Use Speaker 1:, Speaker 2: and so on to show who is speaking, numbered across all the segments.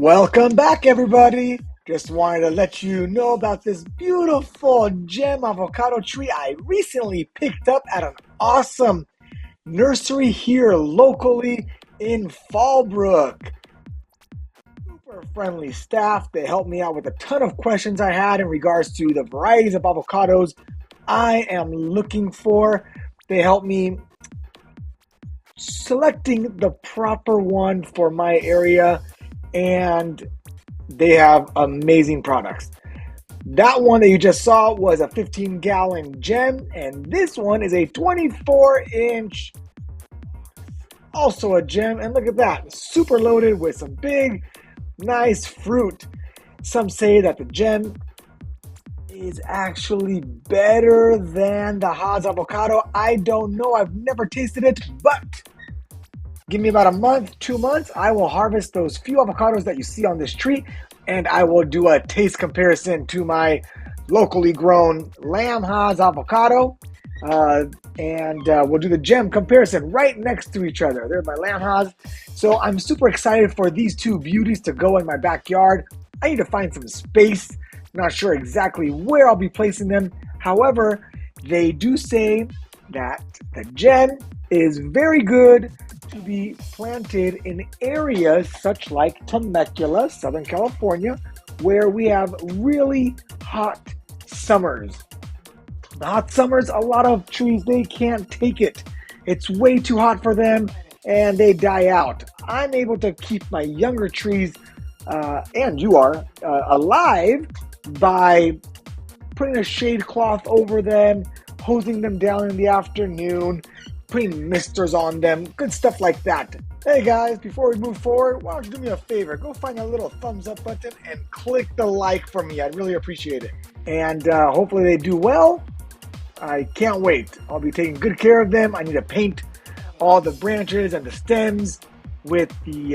Speaker 1: Welcome back, everybody. Just wanted to let you know about this beautiful gem avocado tree I recently picked up at an awesome nursery here locally in Fallbrook. Super friendly staff. They helped me out with a ton of questions I had in regards to the varieties of avocados I am looking for. They helped me selecting the proper one for my area, and they have amazing products. That one that you just saw was a 15-gallon gem, and this one is a 24-inch, also a gem. And look at that, super loaded with some big, nice fruit. Some say that the gem is actually better than the Haas avocado. I don't know, I've never tasted it, but give me about a month, 2 months, I will harvest those few avocados that you see on this tree, and I will do a taste comparison to my locally grown Lamb Haas avocado. And we'll do the gem comparison right next to each other. They're my Lamb Haas. So I'm super excited for these two beauties to go in my backyard. I need to find some space. Not sure exactly where I'll be placing them. However, they do say that the gem is very good to be planted in areas such like Temecula, Southern California, where we have really hot summers. The hot summers, a lot of trees, they can't take it. It's way too hot for them and they die out. I'm able to keep my younger trees, and you are, alive by putting a shade cloth over them, hosing them down in the afternoon, putting misters on them, good stuff like that. Hey guys, before we move forward, why don't you do me a favor? Go find that little thumbs up button and click the like for me. I'd really appreciate it. And hopefully they do well. I can't wait. I'll be taking good care of them. I need to paint all the branches and the stems with the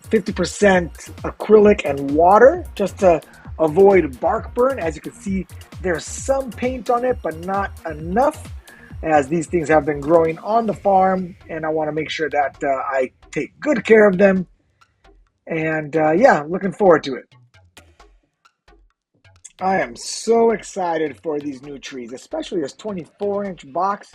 Speaker 1: 50% acrylic and water just to avoid bark burn. As you can see, there's some paint on it, but not enough, as these things have been growing on the farm, and I want to make sure that I take good care of them. And yeah, looking forward to it. I am so excited for these new trees, especially this 24-inch box.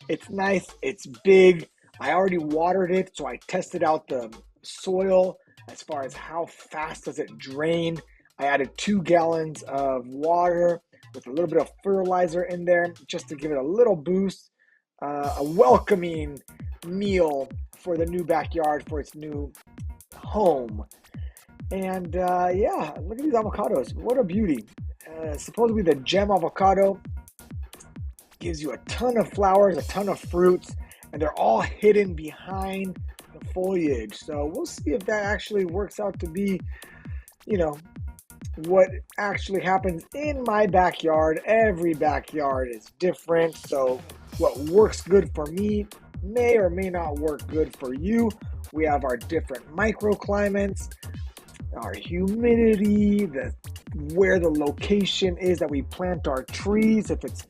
Speaker 1: It's nice, it's big. I already watered it, so I tested out the soil as far as how fast does it drain. I added 2 gallons of water with a little bit of fertilizer in there just to give it a little boost, a welcoming meal for the new backyard, for its new home. And yeah, look at these avocados. What a beauty. Supposedly the gem avocado gives you a ton of flowers, a ton of fruits, and they're all hidden behind the foliage. So we'll see if that actually works out to be, you know, what actually happens in my backyard. Every backyard is different, so what works good for me may or may not work good for you. We have our different microclimates, our humidity, where the location is that we plant our trees, if it's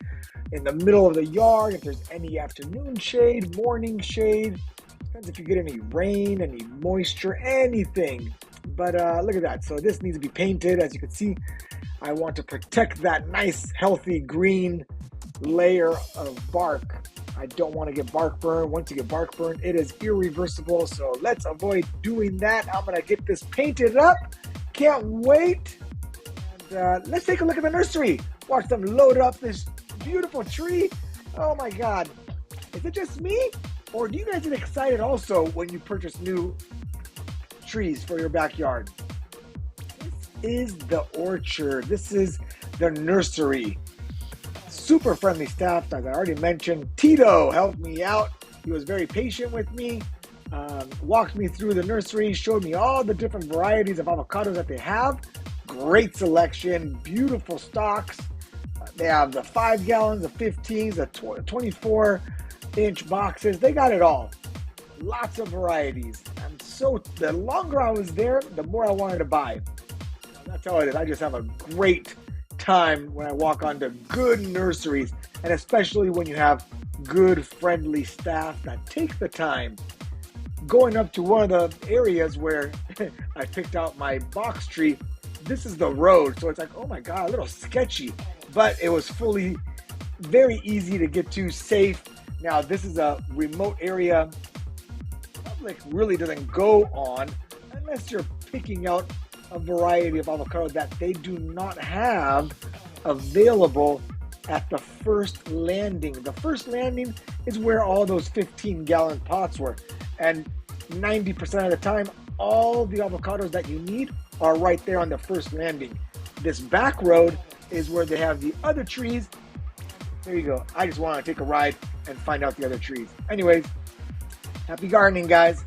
Speaker 1: in the middle of the yard, if there's any afternoon shade, morning shade, depends if you get any rain, any moisture, anything. But look at that. So this needs to be painted. As you can see, I want to protect that nice, healthy green layer of bark. I don't want to get bark burn. Once you get bark burn, it is irreversible. So let's avoid doing that. I'm going to get this painted up. Can't wait. And let's take a look at the nursery. Watch them load up this beautiful tree. Oh my God. Is it just me? Or do you guys get excited also when you purchase new trees for your backyard? This is the orchard. This is the nursery. Super friendly staff, as I already mentioned. Tito helped me out. He was very patient with me, walked me through the nursery, showed me all the different varieties of avocados that they have. Great selection, beautiful stocks. They have the 5 gallons, the 15s, the 24-inch boxes. They got it all. Lots of varieties. The longer I was there, the more I wanted to buy. That's how it is. I just have a great time when I walk onto good nurseries, and especially when you have good, friendly staff that take the time Going up to one of the areas where I picked out my box tree, this is the road. So it's like, oh my God, a little sketchy, but it was very easy to get to, safe. Now, this is a remote area. Public really doesn't go on unless you're picking out a variety of avocado that they do not have available at the first landing. The first landing is where all those 15-gallon pots were. And 90% of the time, all the avocados that you need are right there on the first landing. This back road is where they have the other trees. There you go. I just want to take a ride and find out the other trees. Anyways, happy gardening, guys.